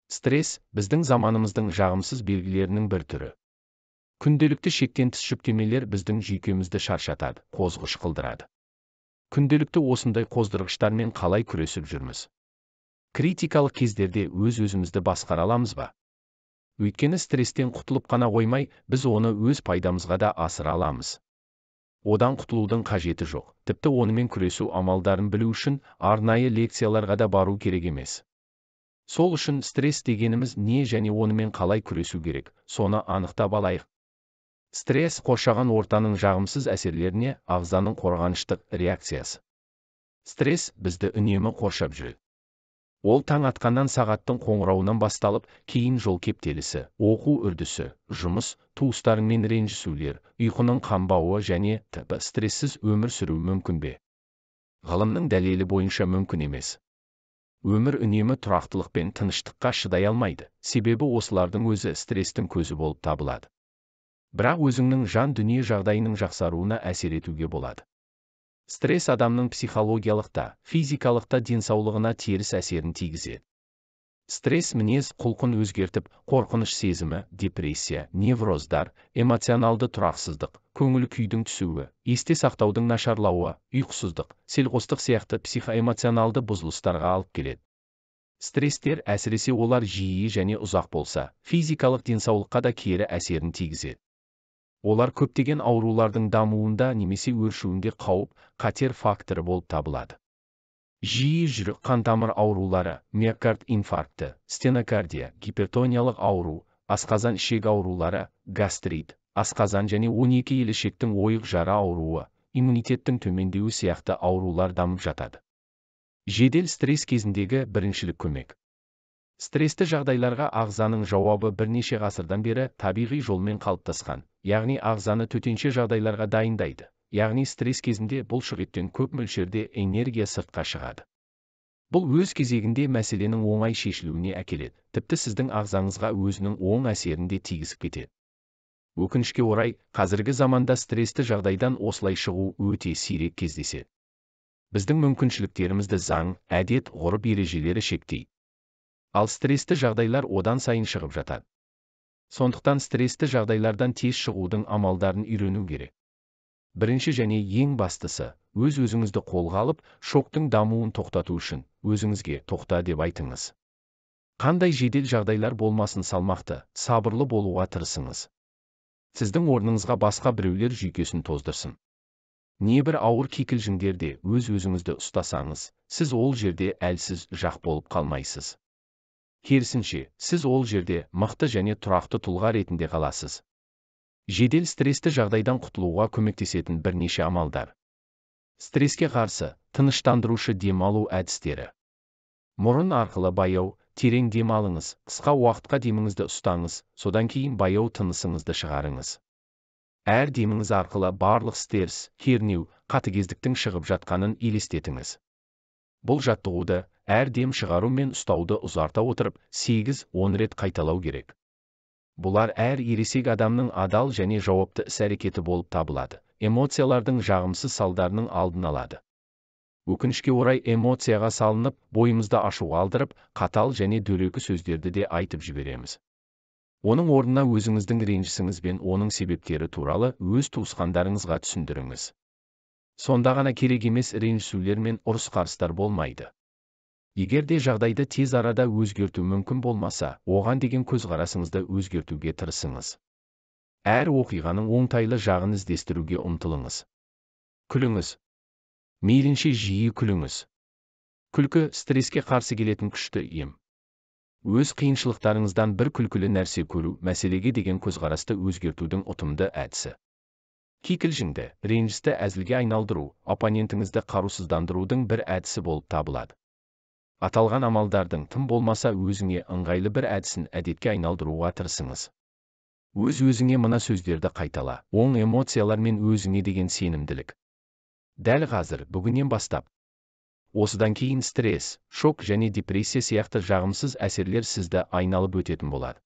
Стресс біздің заманымыздың жағымсыз белгілерінің бір түрі. Күнделікті шектен тыс жүктемелер біздің жүйкемізді шаршатады, қозғыш қылдырады. Күнделікті осындай қоздырғыштармен қалай күресіп жүрміз? Критикалық кездерде өз-өзімізді басқара аламыз ба? Өйткені стресстен құтылып қана қоймай, біз оны өз пайдамызға да асыра аламыз. Одан құтылудың қажеті жоқ, тіпті онымен күресу амалдарын білу үшін арнайы лекцияларға да бару керек емес. Сол үшін стресс дегеніміз не және онымен қалай күресу керек, соны анықтап алайық. Стресс қоршаған ортаның жағымсыз әсерлеріне ағзаның қорғаныштық реакциясы. Стресс бізді үнемі қоршап жүреді. Ол таң атқаннан сағаттың қоңырауынан басталып, кейін жол кептелісі, оқу үрдісі, жұмыс, туыстарыңмен ренжісулер, ұйқының қанбауы және т.б. стрессіз өмір сүру мүмкін бе? Ғылымның дәлелі бойынша мүмкін емес. Өмір үнемі тұрақтылық пен тыныштыққа шыдай алмайды, себебі осылардың өзі стресстің көзі болып табылады. Бірақ өзіңнің жан дүние жағдайының жақсаруына әсер етуге болады. Стресс адамның психологиялық та, физикалық та денсаулығына теріс әсерін тигізеді. Стресс мінез құлқын өзгертіп, қорқыныш сезімі, депрессия, невроздар, эмоционалды тұрақсыздық, көңіл күйдің түсуі, есте сақтаудың нашарлауы, ұйқысыздық, селқостық сияқты психоэмоционалды бұзылыстарға алып келеді. Стресстер, әсіресе олар жиі және ұзақ болса, физикалық денсаулыққа да кері әсерін тигізеді. Олар көптеген аурулардың дамуында немесе өршуінде қауіп, қатер факторы болып табылады. Жиі жүрек қан тамыр аурулары, миокард инфаркті, стенокардия, гипертониялық ауру, асқазан ішек аурулары, гастрит, асқазан және 12 елішектің ойық жара ауруы, иммунитеттің төмендеуі сияқты аурулар дамып жатады. Жедел стресс кезіндегі біріншілік көмек. Стрессті жағдайларға ағзаның жауабы бірнеше ғасырдан бері табиғи жолмен қалыптасқан, яғни ағзаны төтенше жағдайларға дайындайды. Яғни стресс кезінде бұлшықеттен көп мөлшерде энергия сыртқа шығады. Бұл өз кезегінде мәселенің оңай шешілуіне әкеледі, тіпті сіздің ағзаңызға өзінің оң әсерін де тигізіп кетеді. Өкінішке орай, қазіргі заманда стрессті жағдайдан осылай шығу өте сирек кездеседі. Біздің мүмкіншіліктерімізді заң, әдет, ғұрып ережелері шектейді. Ал стрессті жағдайлар одан сайын шығып жатады. Сондықтан стрессті жағдайлардан тез шығудың амалдарын үйрену керек. Бірінші және ең бастысы, өз-өзіңізді қолға алып, шоктың дамуын тоқтату үшін, өзіңізге тоқта деп айтыңыз. Қандай жедел жағдайлар болмасын салмақты, сабырлы болуға тырысыңыз. Сіздің орныңызға басқа біреулер жүйкесін тоздырсын. Небір ауыр кикілжіңдерде өз-өзіңізді ұстасаңыз, сіз ол жерде әлсіз жақ болып қалмайсыз. Керісінше, сіз ол жерде мықты және тұрақты тұлға ретінде қаласыз. Жедел стрессті жағдайдан құтылуға көмектесетін бірнеше амалдар. Стресске қарсы, тыныштандырушы демалу әдістері. Мұрын арқылы баяу, терең дем алыңыз, қысқа уақытқа деміңізді ұстаңыз, содан кейін баяу тынысыңызды шығарыңыз. Әр деміңіз арқылы барлық стресс, кернеу, қатыгездіктің шығып жатқанын елестетіңіз. Бұл жаттығуды, әр дем шығару мен ұстауды ұзарта отырып, 8-10 рет қайталау керек. Бұлар әр ересек адамның адал және жауапты іс-әрекеті болып табылады. Эмоциялардың жағымсыз салдарының алдын алады. Өкінішке орай эмоцияға салынып, бойымызды ашуға алдырып, қатал және дөрекі сөздерді де айтып жібереміз. Оның орнына өзіңіздің ренжісіңіз бен оның себептері туралы өз туысқандарыңызға түсіндіріңіз. Сонда ғана керек емес ренжісулер мен ұрыс-қарыстар болмайды. Егер де жағдайды тез арада өзгерту мүмкін болмаса, оған деген көзқарасыңызды өзгертуге тырысыңыз. Әр оқиғаның оңтайлы жағын іздестіруге ұмтылыңыз. Күліңіз. Мейлінше жиі күліңіз. Күлкі стресске қарсы келетін күшті ем. Өз қиыншылықтарыңыздан бір күлкілі нәрсе көру, мәселеге деген көзқарасты өзгертудің ұтымды әдісі. Кикілжіңді, ренжісті әзілге айналдыру, оппонентіңізді қарусыздандырудың бір әдісі болып табылады. Аталған амалдардың тым болмаса өзіңе ыңғайлы бір әдісін әдетке айналдыруға тырысыңыз. Өз-өзіңе мына сөздерді қайтала, оң эмоциялар мен өзіңе деген сенімділік. Дәл қазір, бүгіннен бастап. Осыдан кейін стресс, шок және депрессия сияқты жағымсыз әсерлер сізді айналып өтетін болады.